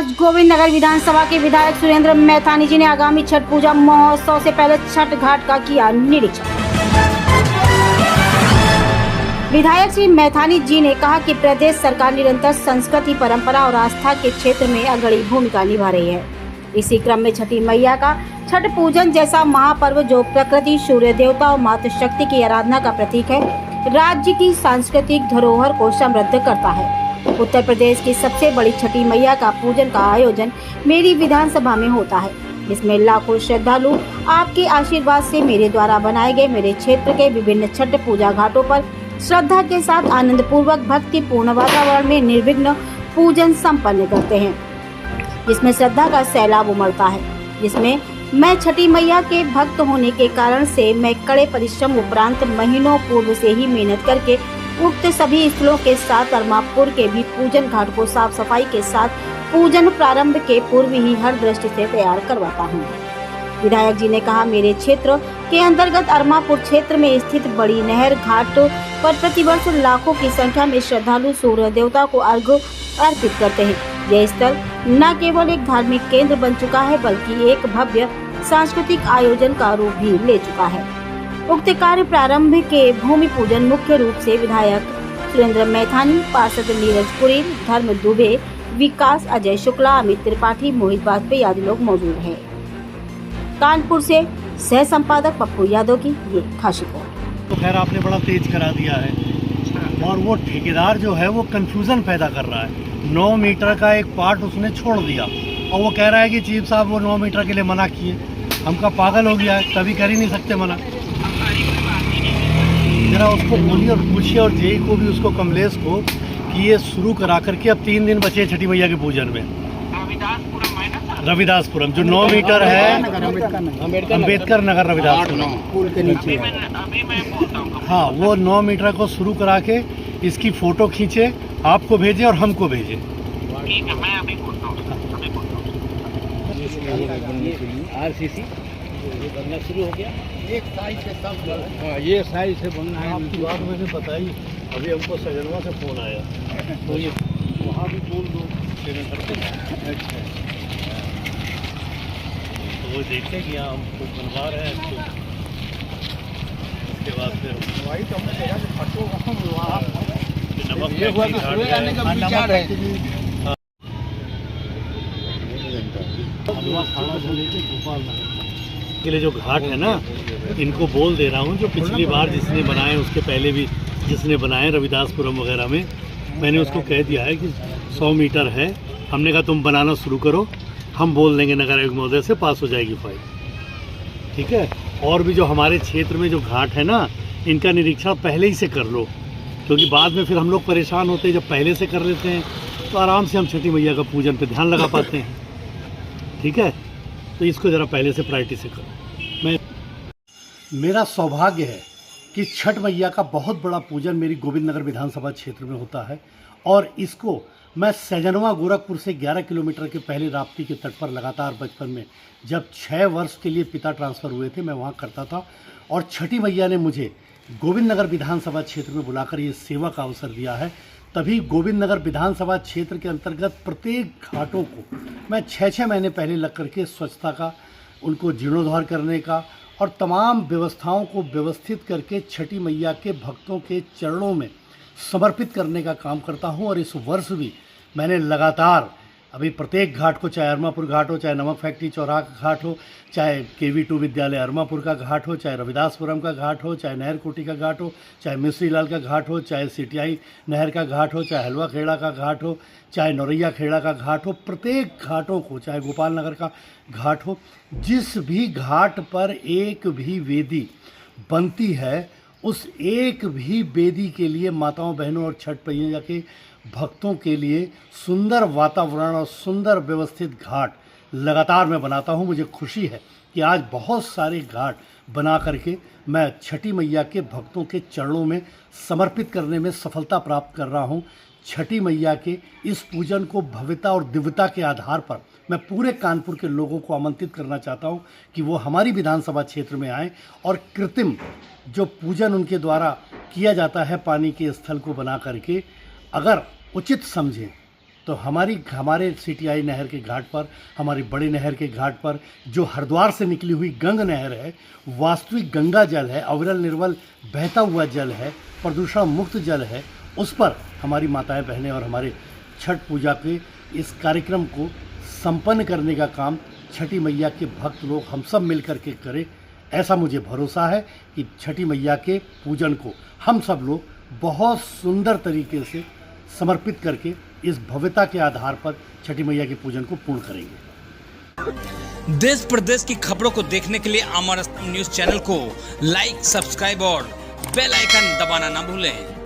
आज गोविंद नगर विधानसभा के विधायक सुरेंद्र मैथानी जी ने आगामी छठ पूजा महोत्सव से पहले छठ घाट का किया निरीक्षण। विधायक श्री मैथानी जी ने कहा कि प्रदेश सरकार निरंतर संस्कृति, परंपरा और आस्था के क्षेत्र में अग्रणी भूमिका निभा रही है। इसी क्रम में छठी मैया का छठ पूजन जैसा महापर्व, जो प्रकृति, सूर्य देवता और मातृशक्ति की आराधना का प्रतीक है, राज्य की सांस्कृतिक धरोहर को समृद्ध करता है। उत्तर प्रदेश की सबसे बड़ी छठी मैया का पूजन का आयोजन मेरी विधानसभा में होता है, जिसमें लाखों श्रद्धालु आपके आशीर्वाद से मेरे द्वारा बनाए गए मेरे क्षेत्र के विभिन्न छठ पूजा घाटों पर श्रद्धा के साथ आनंद पूर्वक भक्ति पूर्ण वातावरण में निर्विघ्न पूजन संपन्न करते हैं, जिसमें श्रद्धा का सैलाब उमड़ता है। जिसमें मैं छठी मैया के भक्त होने के कारण से मैं कड़े परिश्रम उपरांत महीनों पूर्व से ही मेहनत करके उक्त सभी स्थलों के साथ अरमापुर के भी पूजन घाट को साफ सफाई के साथ पूजन प्रारंभ के पूर्व ही हर दृष्टि से तैयार करवाता हूँ। विधायक जी ने कहा, मेरे क्षेत्र के अंतर्गत अरमापुर क्षेत्र में स्थित बड़ी नहर घाट पर प्रतिवर्ष लाखों की संख्या में श्रद्धालु सूर्य देवता को अर्घ्य अर्पित करते हैं। यह स्थल न केवल एक धार्मिक केंद्र बन चुका है, बल्कि एक भव्य सांस्कृतिक आयोजन का रूप भी ले चुका है। उक्त कार्य प्रारंभ के भूमि पूजन मुख्य रूप से विधायक सुरेंद्र मैथानी, पार्षद नीरज पुरी, धर्म दुबे, विकास, अजय शुक्ला, अमित त्रिपाठी, मोहित वाजपेयी आदि लोग मौजूद हैं। कानपुर से सह संपादक पप्पू यादव की ये खास रिपोर्ट। तो खैर आपने बड़ा तेज करा दिया है, और वो ठेकेदार जो है वो कंफ्यूजन पैदा कर रहा है। 9 मीटर का एक पार्ट उसने छोड़ दिया और वो कह रहा है कि चीफ साहब वो 9 मीटर के लिए मना किए। हमका पागल हो गया है, कभी कर ही नहीं सकते मना। जरा उसको बोलिए और पूछिए, और जेई को भी, उसको कमलेश को, कि ये शुरू करा करके अब 3 दिन बचे छठी मैया के पूजन में। रविदासपुरम जो 9 मीटर है, अम्बेडकर नगर रविदासपुरम पुल के नीचे। हाँ, वो 9 मीटर को शुरू करा के इसकी फोटो खींचे, आपको भेजे और हमको भेजे। ठीक है, मैं अभी बोलता हूँ। आरसीसी ये बनना शुरू हो गया, एक साइड से सब। हाँ, ये साइड से बनना है। आपकी बात मैंने बताई, अभी हमको सजनवा से फ़ोन आया, तो ये वहाँ भी बोल दो करते। अच्छा, तो वो देखते कि यहाँ हम कुछ बनवा रहे हैं, तो उसके बाद फिर वही तो हमने देखा कि फटो वहाँ नमक ये हुआ कि सुबह आने का विचार है। गोपाल के लिए जो घाट है ना, इनको बोल दे रहा हूँ, जो पिछली बार जिसने बनाए, उसके पहले भी जिसने बनाए रविदासपुरम वगैरह में, मैंने उसको कह दिया है कि 100 मीटर है। हमने कहा तुम बनाना शुरू करो, हम बोल देंगे नगर आयुक्त महोदय से, पास हो जाएगी फाइल। ठीक है। और भी जो हमारे क्षेत्र में जो घाट है ना, इनका निरीक्षण पहले ही से कर लो, क्योंकि बाद में फिर हम लोग परेशान होते हैं। जब पहले से कर लेते हैं तो आराम से हम छठी मैया का पूजन पे ध्यान लगा पाते हैं। ठीक है, तो इसको ज़रा पहले से प्रायोरिटी से करो। मेरा सौभाग्य है कि छठ मैया का बहुत बड़ा पूजन मेरी गोविंद नगर विधानसभा क्षेत्र में होता है, और इसको मैं सैजनवा गोरखपुर से 11 किलोमीटर के पहले राप्ती के तट पर लगातार बचपन में, जब 6 वर्ष के लिए पिता ट्रांसफ़र हुए थे, मैं वहाँ करता था। और छठी मैया ने मुझे गोविंद नगर विधानसभा क्षेत्र में बुलाकर ये सेवा का अवसर दिया है। तभी गोविंद नगर विधानसभा क्षेत्र के अंतर्गत प्रत्येक घाटों को मैं 6-6 महीने पहले लग करके स्वच्छता का, उनको जीर्णोद्धार करने का और तमाम व्यवस्थाओं को व्यवस्थित करके छठी मैया के भक्तों के चरणों में समर्पित करने का काम करता हूं। और इस वर्ष भी मैंने लगातार अभी प्रत्येक घाट को, चाहे अरमापुर घाट हो, चाहे नमक फैक्ट्री चौराहा का घाट हो, चाहे KV2 विद्यालय अरमापुर का घाट हो, चाहे रविदासपुरम का घाट हो, चाहे नहर कोटी का घाट हो, चाहे मिश्री लाल का घाट हो, चाहे CTI नहर का घाट हो, चाहे हलवा खेड़ा का घाट हो, चाहे नौरैया खेड़ा का घाट हो, प्रत्येक घाटों को, चाहे गोपाल नगर का घाट हो, जिस भी घाट पर एक भी वेदी बनती है, उस एक भी वेदी के लिए माताओं, बहनों और छठ मैया के भक्तों के लिए सुंदर वातावरण और सुंदर व्यवस्थित घाट लगातार मैं बनाता हूं। मुझे खुशी है कि आज बहुत सारे घाट बना करके मैं छठी मैया के भक्तों के चरणों में समर्पित करने में सफलता प्राप्त कर रहा हूं। छठी मैया के इस पूजन को भव्यता और दिव्यता के आधार पर मैं पूरे कानपुर के लोगों को आमंत्रित करना चाहता हूं कि वो हमारी विधानसभा क्षेत्र में आएँ और कृत्रिम जो पूजन उनके द्वारा किया जाता है पानी के स्थल को बना करके, अगर उचित समझें तो हमारे सीटीआई नहर के घाट पर, हमारी बड़ी नहर के घाट पर जो हरिद्वार से निकली हुई गंग नहर है, वास्तविक गंगा जल है, अविरल निर्मल बहता हुआ जल है, प्रदूषण मुक्त जल है, उस पर हमारी माताएं बहनें और हमारे छठ पूजा के इस कार्यक्रम को संपन्न करने का काम छठी मैया के भक्त लोग हम सब मिल कर के करें। ऐसा मुझे भरोसा है कि छठी मैया के पूजन को हम सब लोग बहुत सुंदर तरीके से समर्पित करके इस भव्यता के आधार पर छठी मैया के पूजन को पूर्ण करेंगे। देश प्रदेश की खबरों को देखने के लिए अमर न्यूज चैनल को लाइक, सब्सक्राइब और बेल आइकन दबाना ना भूलें।